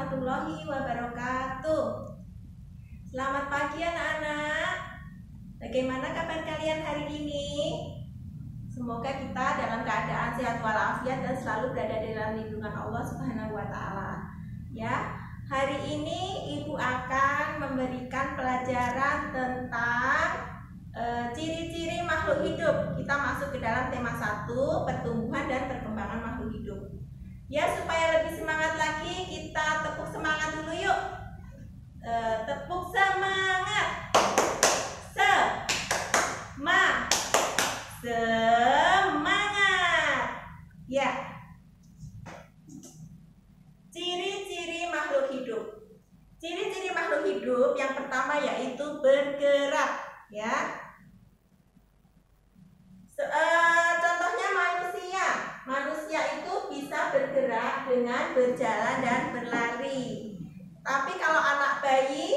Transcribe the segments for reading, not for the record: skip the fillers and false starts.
warahmatullahi wabarakatuh. Selamat pagi anak-anak. Bagaimana kabar kalian hari ini? Semoga kita dalam keadaan sehat walafiat dan selalu berada dalam lindungan Allah Subhanahu wa taala. Ya, hari ini Ibu akan memberikan pelajaran tentang ciri-ciri makhluk hidup. Kita masuk ke dalam tema 1, pertumbuhan dan perkembangan makhluk hidup. Ya, supaya lebih semangat lagi, kita tepuk semangat dulu yuk. Tepuk semangat. Semangat. Ya. Ciri-ciri makhluk hidup. Ciri-ciri makhluk hidup yang pertama yaitu bergerak, ya. Contohnya manusia. Manusia itu bisa bergerak dengan berjalan dan berlari. Tapi kalau anak bayi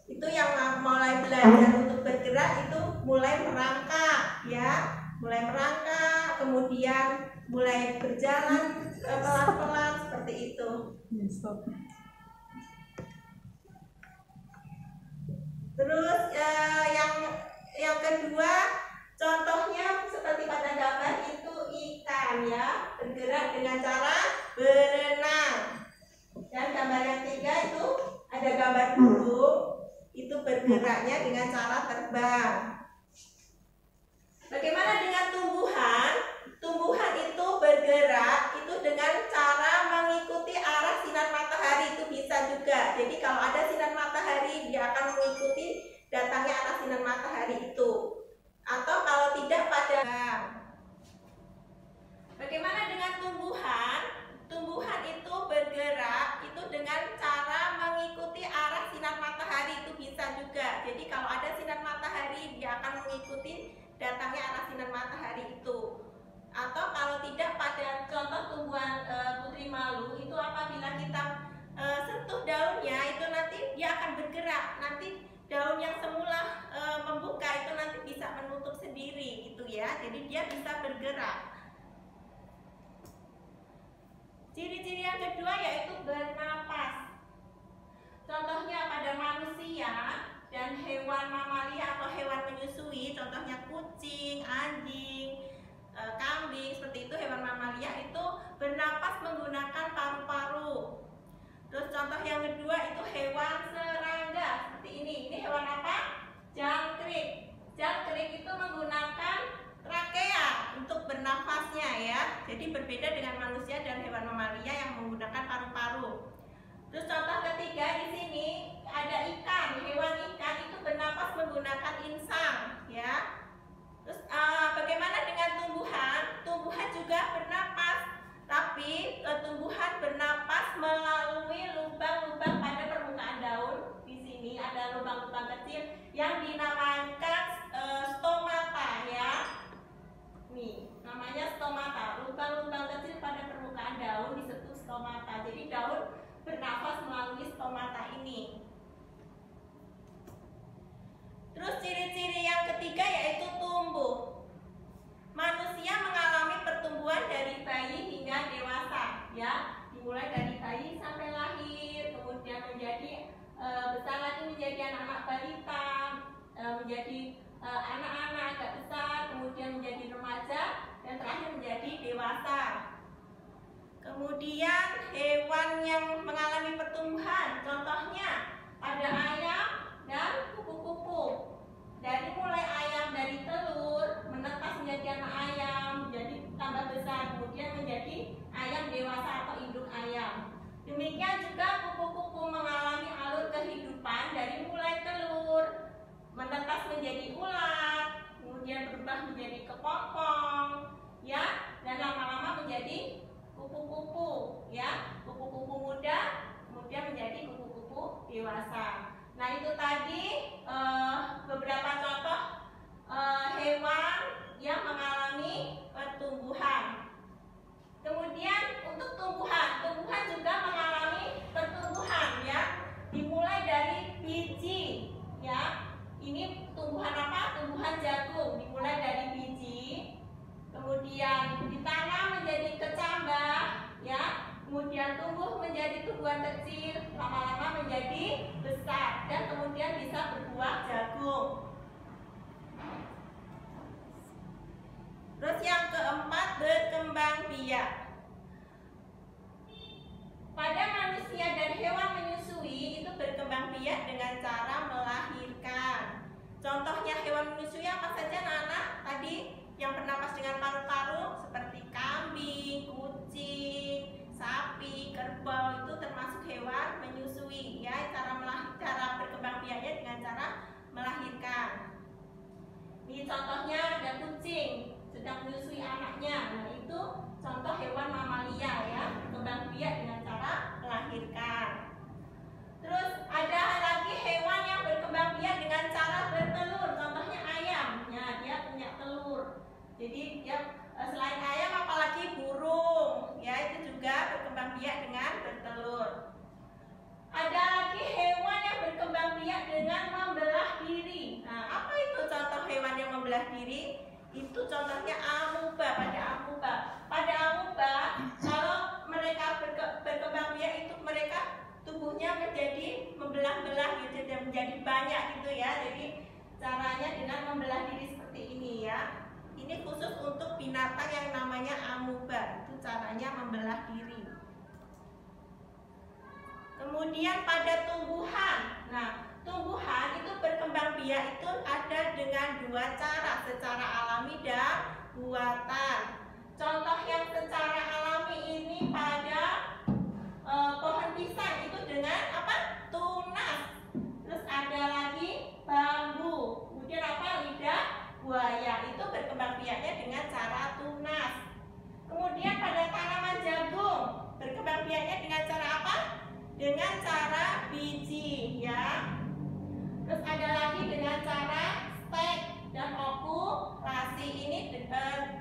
itu yang mulai belajar untuk bergerak itu mulai merangkak, ya. Mulai merangkak, kemudian mulai berjalan pelan-pelan seperti itu. Terus yang kedua, contohnya seperti pada gambar itu ikan, ya, bergerak dengan cara berenang. Dan gambar yang ketiga itu ada gambar burung, itu bergeraknya dengan cara terbang. Bagaimana dengan tumbuhan? Tumbuhan itu bergerak itu dengan cara mengikuti arah sinar matahari, itu bisa juga. Jadi kalau ada sinar matahari, dia akan mengikuti datangnya arah sinar matahari itu. Atau kalau tidak pada. Bagaimana dengan tumbuhan? Tumbuhan itu bergerak itu dengan cara mengikuti arah sinar matahari, itu bisa juga. Jadi kalau ada sinar matahari, dia akan mengikuti datangnya arah sinar matahari itu. Atau kalau tidak pada contoh tumbuhan putri malu itu apabila kita sentuh daunnya itu nanti dia akan bergerak. Nanti daun yang semula membuka itu nanti bisa menutup sendiri gitu ya. Jadi dia bisa bergerak. Ciri-ciri yang kedua yaitu bernapas. Contohnya pada manusia dan hewan mamalia atau hewan menyusui, contohnya kucing, anjing, kambing, seperti itu hewan mamalia itu bernapas menggunakan paru-paru. Terus contoh yang kedua itu hewan serangga seperti ini. Ini hewan apa? Jangkrik. Jangkrik itu menggunakan trakea untuk bernafasnya, ya. Jadi berbeda dengan manusia dan hewan mamalia yang menggunakan paru-paru. Terus contoh ketiga di sini ada ikan. Hewan ikan itu bernapas menggunakan insang, ya. Terus bagaimana dengan tumbuhan? Tumbuhan juga bernapas, tapi tumbuhan bernapas melalui lubang-lubang pada permukaan daun. Di sini ada lubang-lubang kecil yang dinamakan stomata, ya. Nih, namanya stomata. Lubang-lubang kecil pada permukaan daun disebut stomata. Jadi daun bernafas melalui stomata ini. Terus ciri-ciri yang ketiga yaitu tumbuh. Manusia mengalami pertumbuhan dari bayi hingga dewasa, ya. Dimulai dari bayi sampai lahir, kemudian menjadi besar lagi menjadi anak-anak balita, menjadi anak-anak agak besar, kemudian menjadi remaja, dan terakhir menjadi dewasa. Kemudian hewan yang mengalami pertumbuhan, contohnya ada ayam dan kupu-kupu. Dari mulai ayam dari telur menetas menjadi anak ayam, menjadi tambah besar, kemudian menjadi ayam dewasa atau induk ayam. Demikian juga kupu-kupu mengalami alur kehidupan dari mulai telur menetas menjadi ulat, kemudian berubah menjadi kepompong, ya, dan lama-lama menjadi kupu-kupu, ya, kupu-kupu muda, kemudian menjadi kupu-kupu dewasa. Nah, itu tadi beberapa contoh hewan yang mengalami pertumbuhan. Kemudian untuk tumbuhan juga mengalami pertumbuhan, ya. Dimulai dari biji, ya. Ini tumbuhan apa? Tumbuhan jagung. Dimulai dari biji, kemudian ditanam menjadi kecambah, ya. Kemudian tumbuh menjadi tumbuhan kecil, lama-lama menjadi besar dan kemudian bisa berbuah jagung. Terus yang keempat, berkembang biak. Pada manusia dan hewan menyusui itu berkembang biak dengan cara melahirkan. Contohnya hewan menyusui apa saja anak-anak? Tadi yang bernapas dengan paru-paru seperti kambing, kucing, sapi, kerbau itu termasuk hewan menyusui ya. Cara berkembang biaknya dengan cara melahirkan. Ini contohnya ada kucing sedang menyusui anaknya. Nah, itu contoh hewan mamalia ya, berkembang biak dengan cara melahirkan. Terus ada lagi hewan yang berkembang biak dengan cara bertelur. Contohnya ayam. Ya, dia punya telur. Jadi dia selain ayam apalagi burung. Ya, itu juga berkembang biak dengan bertelur. Ada lagi hewan yang berkembang biak dengan membelah diri. Nah, apa itu contoh hewan yang membelah diri? Itu contohnya amuba. Pada amuba, kalau mereka berkembang biak itu mereka tubuhnya menjadi membelah-belah gitu, dan menjadi banyak gitu ya. Jadi caranya dengan membelah diri seperti ini ya. Ini khusus untuk binatang yang namanya amuba. Itu caranya membelah diri. Kemudian pada tumbuhan. Nah, tumbuhan itu berkembang biak itu ada dengan dua cara, secara alami dan buatan. Contoh yang secara alami ini pada pohon pisang itu dengan apa? Tunas. Terus ada lagi bambu. Kemudian apa? Lidah buaya. Itu berkembang biaknya dengan cara tunas. Kemudian pada tanaman jagung berkembang biaknya dengan cara apa? Dengan cara biji ya. Terus ada lagi dengan cara stek dan okulasi. Ini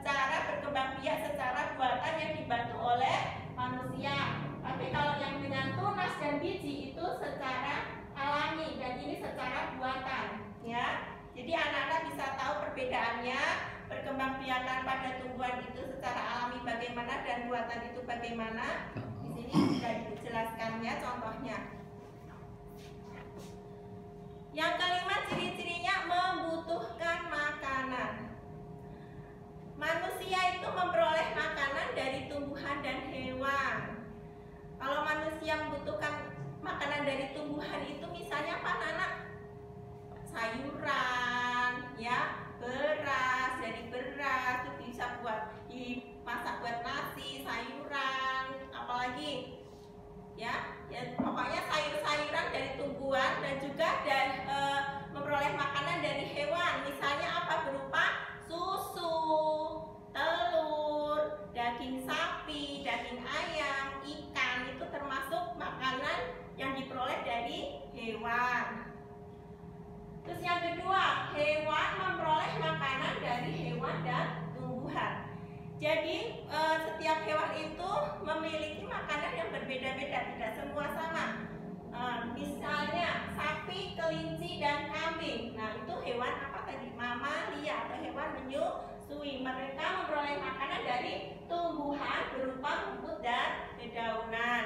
cara berkembang biak secara buatan yang dibantu oleh manusia. Tapi kalau yang dengan tunas dan biji itu secara alami dan ini secara buatan ya. Jadi anak-anak bisa tahu perbedaannya, berkembang biakan pada tumbuhan itu secara alami bagaimana dan buatan itu bagaimana. Di sini sudah dijelaskannya contohnya. Yang kelima, ciri-cirinya membutuhkan makanan. Manusia itu memperoleh makanan dari tumbuhan dan hewan. Kalau manusia membutuhkan makanan dari tumbuhan itu misalnya apa anak? Sayuran, ya, beras, dari beras itu bisa dimasak buat nasi, sayuran, apalagi ya pokoknya sayur-sayuran dari tumbuhan dan juga memperoleh makanan dari hewan. Misalnya apa? Berupa susu, telur, daging sapi, daging ayam, ikan, itu termasuk makanan yang diperoleh dari hewan. Terus yang kedua, hewan memperoleh makanan dari hewan dan tumbuhan. Jadi setiap hewan itu memiliki makanan yang berbeda-beda, tidak semua sama. Misalnya sapi, kelinci, dan kambing. Nah, itu hewan apa tadi? Mamalia atau hewan menyusui. Mereka memperoleh makanan dari tumbuhan berupa rumput dan dedaunan.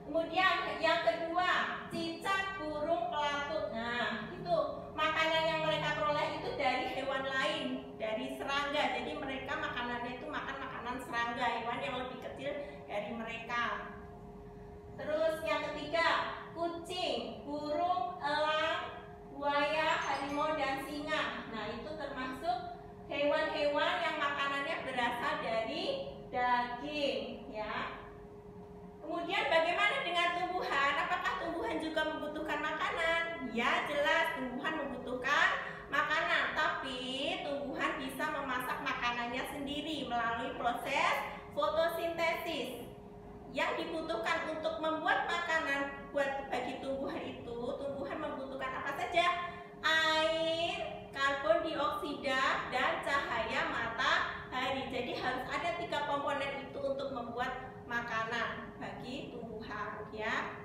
Kemudian yang kedua, cicak, burung, pelatut. Nah, itu makanan yang mereka peroleh itu dari hewan lain, dari serangga. Jadi mereka makanannya itu makan makanan serangga, hewan yang lebih kecil dari mereka. Terus yang ketiga, kucing, burung, elang, buaya, harimau, dan singa. Nah, itu termasuk hewan-hewan yang makanannya berasal dari daging, ya. Kemudian bagaimana dengan tumbuhan? Apakah tumbuhan juga membutuhkan makanan? Ya, jelas tumbuhan membutuhkan makanan, tapi tumbuhan bisa memasak makanannya sendiri melalui proses fotosintesis. Yang dibutuhkan untuk membuat makanan bagi tumbuhan itu, tumbuhan membutuhkan apa saja? Air, karbon dioksida, dan cahaya matahari. Jadi harus ada 3 komponen itu untuk membuat makanan bagi tumbuhan, ya.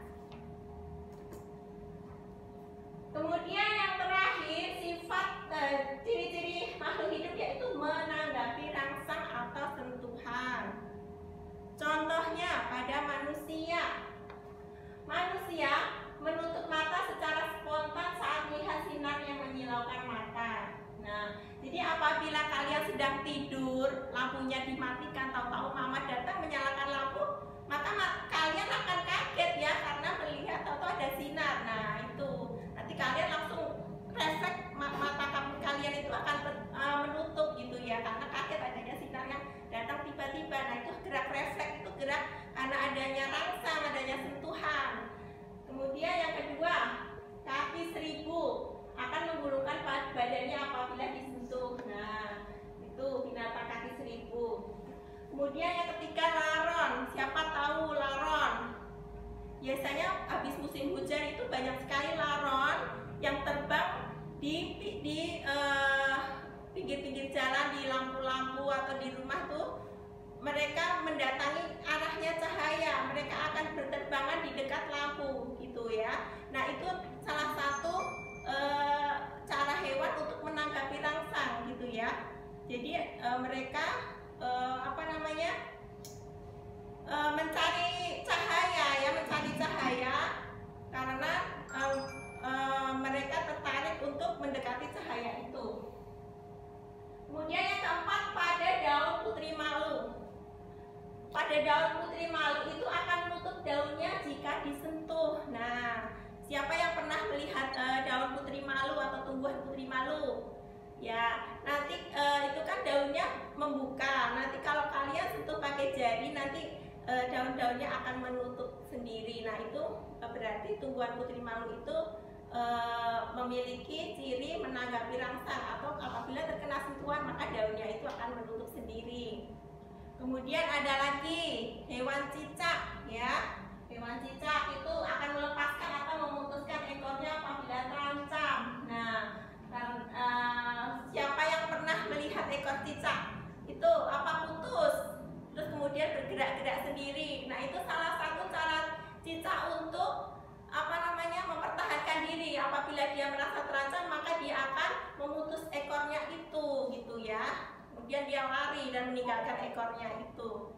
Kemudian yang terakhir, sifat ciri-ciri makhluk hidup yaitu menanggapi rangsang atau sentuhan. Contohnya pada manusia lampunya dimatikan, tahu-tahu mama datang menyalakan lampu, maka kalian akan kaget ya, karena melihat tahu-tahu ada sinar. Nah itu nanti kalian langsung refleks, mata kalian itu akan menutup gitu ya, karena kaget adanya sinar yang datang tiba-tiba. Nah itu gerak refleks, itu gerak karena adanya rangsang, adanya sentuhan. Kemudian yang kedua, kaki 1000 akan menggulungkan badannya apabila disentuh. Nah itu binatang kaki 1000. Kemudian yang ketiga, laron. Siapa tahu laron? Biasanya habis musim hujan itu banyak sekali laron yang terbang di pinggir-pinggir jalan, di lampu-lampu atau di rumah tuh. Mereka mendatangi arahnya cahaya, mereka akan berterbangan di dekat lampu gitu ya. Nah itu salah satu cara hewan untuk menanggapi rangsang gitu ya. Jadi mereka mencari cahaya ya, mencari cahaya karena mereka tertarik untuk mendekati cahaya itu. Kemudian yang keempat, pada daun putri malu. Pada daun putri malu itu akan menutup daunnya jika disentuh. Nah, siapa yang pernah melihat daun putri malu atau tumbuhan putri malu? Ya, nanti itu kan daunnya membuka. Nanti kalau kalian sentuh pakai jari, nanti daun-daunnya akan menutup sendiri. Nah, itu berarti tumbuhan putri malu itu memiliki ciri menanggapi rangsang, atau apabila terkena sentuhan maka daunnya itu akan menutup sendiri. Kemudian ada lagi hewan cicak ya. Hewan cicak itu akan melepaskan atau memutuskan ekornya apabila terancam. Nah, siapa yang pernah melihat ekor cicak? Itu putus, terus kemudian bergerak-gerak sendiri. Nah, itu salah satu cara cicak untuk mempertahankan diri. Apabila dia merasa terancam, maka dia akan memutus ekornya itu gitu ya. Kemudian dia lari dan meninggalkan ekornya itu.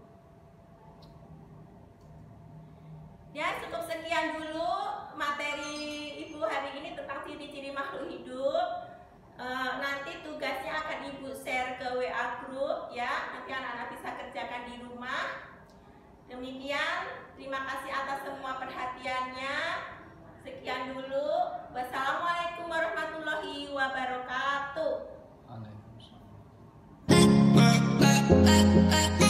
Ya, cukup sekian dulu materi Ibu hari ini tentang ciri-ciri makhluk hidup. Nanti tugasnya akan Ibu share ke WA group ya. Nanti anak-anak bisa kerjakan di rumah. Demikian, terima kasih atas semua perhatiannya. Sekian dulu. Wassalamualaikum warahmatullahi wabarakatuh. Waalaikumsalam.